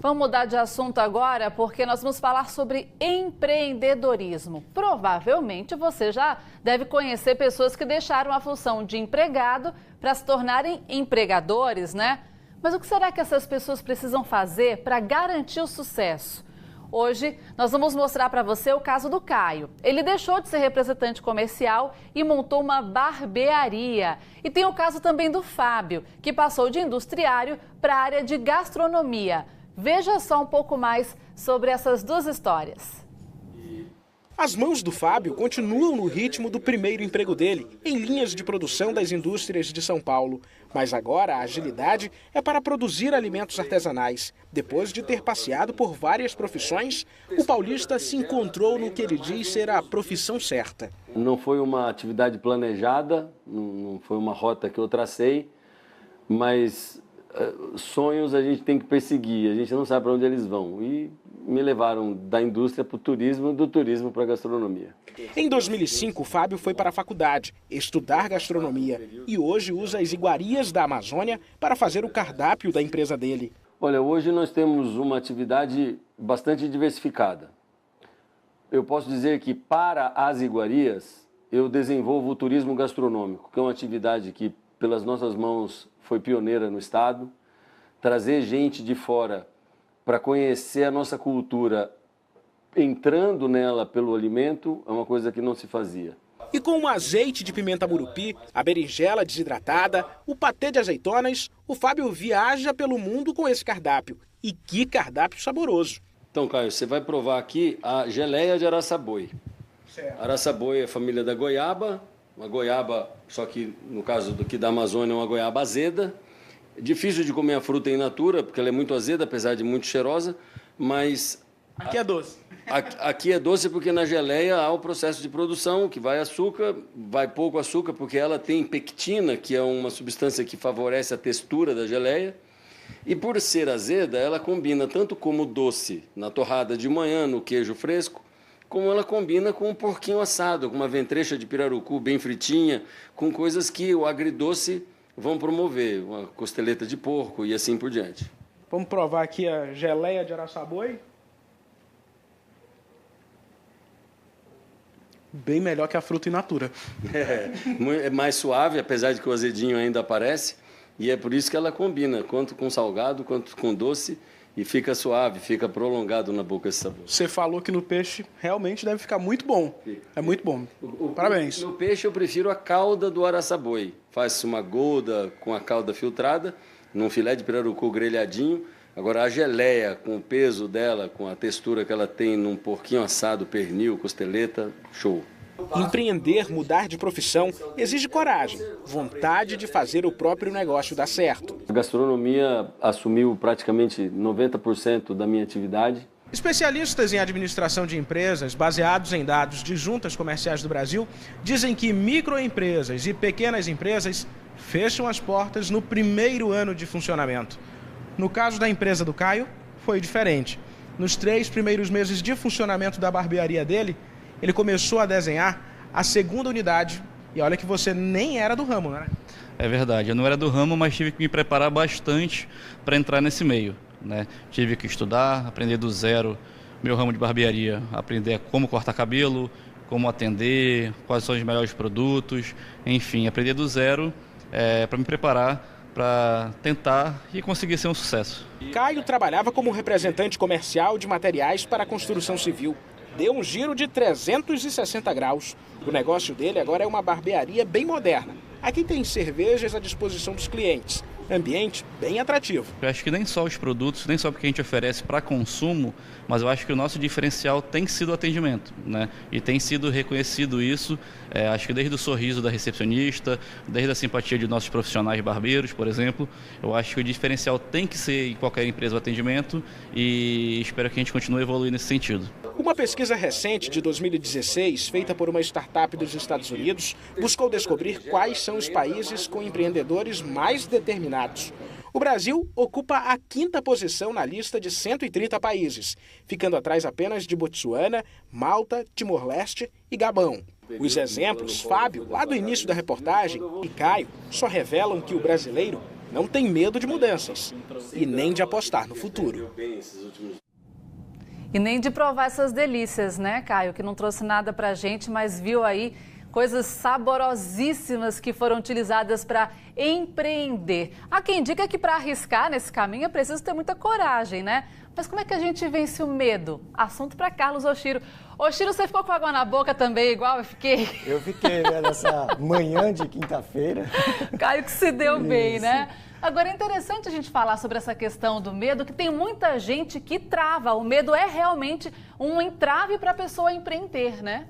Vamos mudar de assunto agora porque nós vamos falar sobre empreendedorismo. Provavelmente você já deve conhecer pessoas que deixaram a função de empregado para se tornarem empregadores, né? Mas o que será que essas pessoas precisam fazer para garantir o sucesso? Hoje nós vamos mostrar para você o caso do Caio. Ele deixou de ser representante comercial e montou uma barbearia. E tem o caso também do Fábio, que passou de industriário para a área de gastronomia. Veja só um pouco mais sobre essas duas histórias. As mãos do Fábio continuam no ritmo do primeiro emprego dele, em linhas de produção das indústrias de São Paulo. Mas agora a agilidade é para produzir alimentos artesanais. Depois de ter passeado por várias profissões, o paulista se encontrou no que ele diz ser a profissão certa. Não foi uma atividade planejada, não foi uma rota que eu tracei, mas sonhos a gente tem que perseguir, a gente não sabe para onde eles vão. E me levaram da indústria para o turismo, do turismo para a gastronomia. Em 2005, o Fábio foi para a faculdade estudar gastronomia e hoje usa as iguarias da Amazônia para fazer o cardápio da empresa dele. Olha, hoje nós temos uma atividade bastante diversificada. Eu posso dizer que para as iguarias eu desenvolvo o turismo gastronômico, que é uma atividade que pelas nossas mãos foi pioneira no estado. Trazer gente de fora para conhecer a nossa cultura, entrando nela pelo alimento, é uma coisa que não se fazia. E com um azeite de pimenta murupi, a berinjela desidratada, o patê de azeitonas, o Fábio viaja pelo mundo com esse cardápio. E que cardápio saboroso! Então, Caio, você vai provar aqui a geleia de araçaboi. Araçaboi é a família da goiaba, uma goiaba, só que no caso do que da Amazônia é uma goiaba azeda. É difícil de comer a fruta in natura, porque ela é muito azeda, apesar de muito cheirosa, mas... Aqui é doce. Aqui é doce porque na geleia há o processo de produção, que vai açúcar, vai pouco açúcar, porque ela tem pectina, que é uma substância que favorece a textura da geleia. E por ser azeda, ela combina tanto como doce na torrada de manhã, no queijo fresco, como ela combina com um porquinho assado, com uma ventrecha de pirarucu bem fritinha, com coisas que o agridoce vão promover, uma costeleta de porco e assim por diante. Vamos provar aqui a geleia de araçaboi. Bem melhor que a fruta in natura. É mais suave, apesar de que o azedinho ainda aparece, e é por isso que ela combina, tanto com salgado quanto com doce, e fica suave, fica prolongado na boca esse sabor. Você falou que no peixe realmente deve ficar muito bom. É muito bom. Parabéns. No peixe eu prefiro a cauda do araçaboi. Faz-se uma golda com a cauda filtrada, num filé de pirarucu grelhadinho. Agora a geleia, com o peso dela, com a textura que ela tem num porquinho assado, pernil, costeleta, show. Empreender, mudar de profissão, exige coragem, vontade de fazer o próprio negócio dar certo. A gastronomia assumiu praticamente 90% da minha atividade. Especialistas em administração de empresas, baseados em dados de juntas comerciais do Brasil, dizem que microempresas e pequenas empresas fecham as portas no primeiro ano de funcionamento. No caso da empresa do Caio, foi diferente. Nos 3 primeiros meses de funcionamento da barbearia dele, ele começou a desenhar a segunda unidade. E olha que você nem era do ramo, né? É verdade, eu não era do ramo, mas tive que me preparar bastante para entrar nesse meio, né? Tive que estudar, aprender do zero meu ramo de barbearia, aprender como cortar cabelo, como atender, quais são os melhores produtos, enfim, aprender do zero para me preparar para tentar e conseguir ser um sucesso. Caio trabalhava como representante comercial de materiais para a construção civil. Deu um giro de 360 graus. O negócio dele agora é uma barbearia bem moderna. Aqui tem cervejas à disposição dos clientes. Ambiente bem atrativo. Eu acho que nem só os produtos, nem só o que a gente oferece para consumo, mas eu acho que o nosso diferencial tem sido o atendimento, né? E tem sido reconhecido isso, acho que desde o sorriso da recepcionista, desde a simpatia de nossos profissionais barbeiros, por exemplo. Eu acho que o diferencial tem que ser em qualquer empresa o atendimento e espero que a gente continue evoluindo nesse sentido. Uma pesquisa recente de 2016, feita por uma startup dos Estados Unidos, buscou descobrir quais são os países com empreendedores mais determinados. O Brasil ocupa a 5ª posição na lista de 130 países, ficando atrás apenas de Botsuana, Malta, Timor-Leste e Gabão. Os exemplos, Fábio, lá do início da reportagem, e Caio, só revelam que o brasileiro não tem medo de mudanças e nem de apostar no futuro. E nem de provar essas delícias, né, Caio? Que não trouxe nada pra gente, mas viu aí coisas saborosíssimas que foram utilizadas para empreender. Há quem diga que para arriscar nesse caminho é preciso ter muita coragem, né? Mas como é que a gente vence o medo? Assunto para Carlos Oshiro. Oshiro, você ficou com água na boca também, igual eu fiquei? Eu fiquei, né, nessa manhã de quinta-feira. Caio que se deu bem, né? Agora, é interessante a gente falar sobre essa questão do medo, que tem muita gente que trava. O medo é realmente um entrave para a pessoa empreender, né?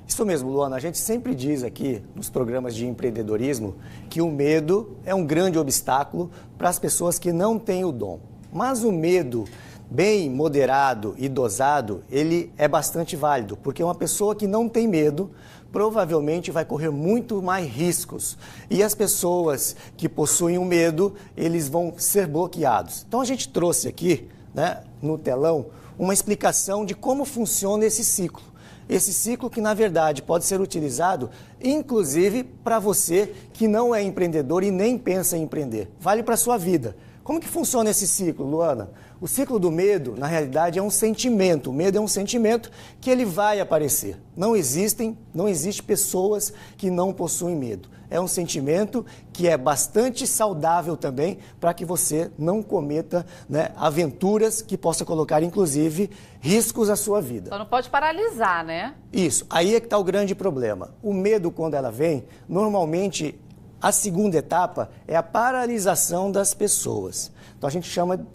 Isso mesmo, Luana. A gente sempre diz aqui nos programas de empreendedorismo que o medo é um grande obstáculo para as pessoas que não têm o dom. Mas o medo bem moderado e dosado, ele é bastante válido, porque uma pessoa que não tem medo provavelmente vai correr muito mais riscos. E as pessoas que possuem o medo, eles vão ser bloqueados. Então a gente trouxe aqui, né, no telão, uma explicação de como funciona esse ciclo. Esse ciclo que, na verdade, pode ser utilizado, inclusive, para você que não é empreendedor e nem pensa em empreender. Vale para a sua vida. Como que funciona esse ciclo, Luana? O ciclo do medo, na realidade, é um sentimento. O medo é um sentimento que ele vai aparecer. Não existe pessoas que não possuem medo. É um sentimento que é bastante saudável também para que você não cometa, né, aventuras que possa colocar, inclusive, riscos à sua vida. Só não pode paralisar, né? Isso. Aí é que está o grande problema. O medo, quando ela vem, normalmente a segunda etapa é a paralisação das pessoas. Então a gente chama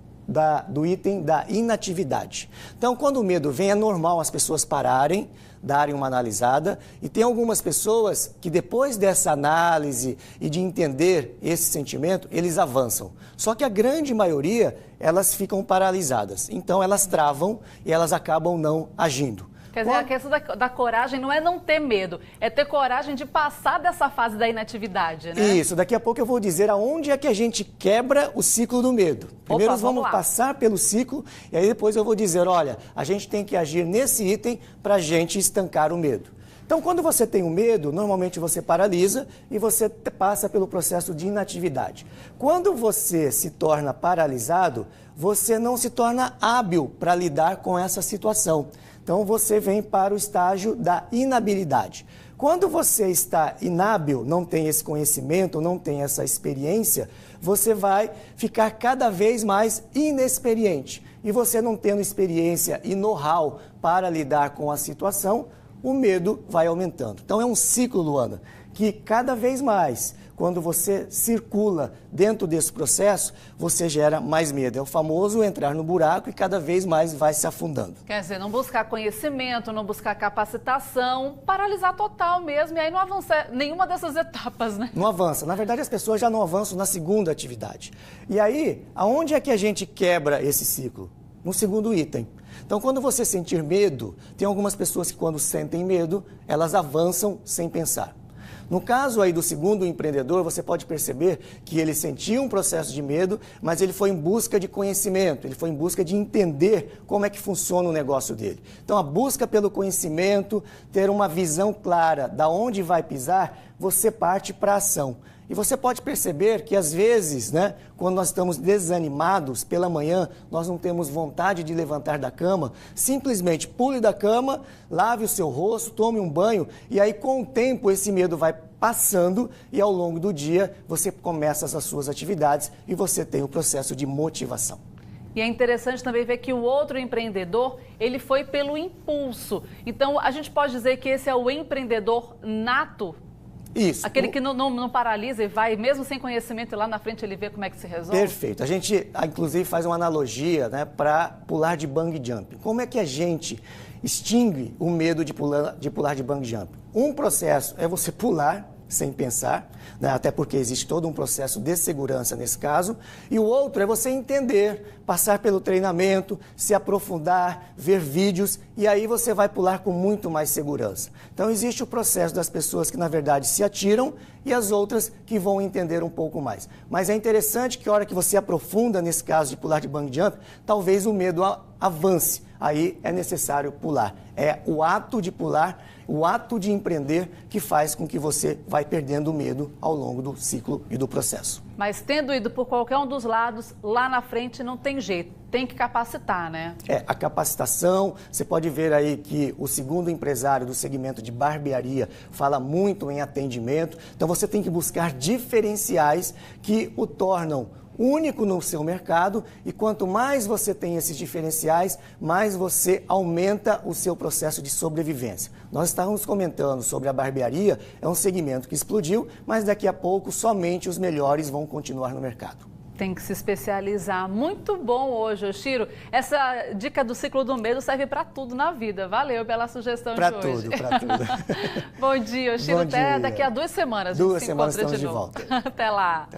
do item da inatividade. Então, quando o medo vem, é normal as pessoas pararem, darem uma analisada, e tem algumas pessoas que depois dessa análise e de entender esse sentimento, eles avançam. Só que a grande maioria, elas ficam paralisadas. Então, elas travam e elas acabam não agindo. Quer dizer, a questão da coragem não é não ter medo, é ter coragem de passar dessa fase da inatividade, né? Isso, daqui a pouco eu vou dizer aonde é que a gente quebra o ciclo do medo. Primeiro nós vamos passar pelo ciclo e aí depois eu vou dizer, olha, a gente tem que agir nesse item para a gente estancar o medo. Então, quando você tem o medo, normalmente você paralisa e você passa pelo processo de inatividade. Quando você se torna paralisado, você não se torna hábil para lidar com essa situação. Então, você vem para o estágio da inabilidade. Quando você está inábil, não tem esse conhecimento, não tem essa experiência, você vai ficar cada vez mais inexperiente. E você não tendo experiência e know-how para lidar com a situação, o medo vai aumentando. Então, é um ciclo, Luana, que cada vez mais, quando você circula dentro desse processo, você gera mais medo. É o famoso entrar no buraco e cada vez mais vai se afundando. Quer dizer, não buscar conhecimento, não buscar capacitação, paralisar total mesmo, e aí não avança nenhuma dessas etapas, né? Não avança. Na verdade, as pessoas já não avançam na segunda atividade. E aí, aonde é que a gente quebra esse ciclo? No segundo item. Então, quando você sentir medo, tem algumas pessoas que quando sentem medo, elas avançam sem pensar. No caso aí do segundo empreendedor, você pode perceber que ele sentia um processo de medo, mas ele foi em busca de conhecimento, ele foi em busca de entender como é que funciona o negócio dele. Então, a busca pelo conhecimento, ter uma visão clara de onde vai pisar, você parte para a ação. E você pode perceber que, às vezes, né, quando nós estamos desanimados pela manhã, nós não temos vontade de levantar da cama, simplesmente pule da cama, lave o seu rosto, tome um banho, e aí, com o tempo, esse medo vai passando e, ao longo do dia, você começa as suas atividades e você tem o processo de motivação. E é interessante também ver que o outro empreendedor, ele foi pelo impulso. Então, a gente pode dizer que esse é o empreendedor nato? Isso. Aquele que não paralisa e vai, mesmo sem conhecimento, e lá na frente ele vê como é que se resolve? Perfeito. A gente, inclusive, faz uma analogia, né, para pular de bungee jump. Como é que a gente extingue o medo de pular de bungee jump? Um processo é você pular sem pensar, né, até porque existe todo um processo de segurança nesse caso, e o outro é você entender, passar pelo treinamento, se aprofundar, ver vídeos, e aí você vai pular com muito mais segurança. Então existe o processo das pessoas que na verdade se atiram e as outras que vão entender um pouco mais. Mas é interessante que a hora que você aprofunda nesse caso de pular de bungee jump, talvez o medo avance. aí é necessário pular. É o ato de pular, o ato de empreender que faz com que você vai perdendo o medo ao longo do ciclo e do processo. Mas tendo ido por qualquer um dos lados, lá na frente não tem jeito, tem que capacitar, né? A capacitação, você pode ver aí que o segundo empresário do segmento de barbearia fala muito em atendimento, então você tem que buscar diferenciais que o tornam único no seu mercado, e quanto mais você tem esses diferenciais, mais você aumenta o seu processo de sobrevivência. Nós estávamos comentando sobre a barbearia, é um segmento que explodiu, mas daqui a pouco somente os melhores vão continuar no mercado. Tem que se especializar. Muito bom hoje, Oshiro. Essa dica do ciclo do medo serve para tudo na vida. Valeu pela sugestão de hoje. Para tudo. Bom dia, Oshiro. Bom Até dia. daqui a 2 semanas. 2 semanas estamos de volta. Até lá.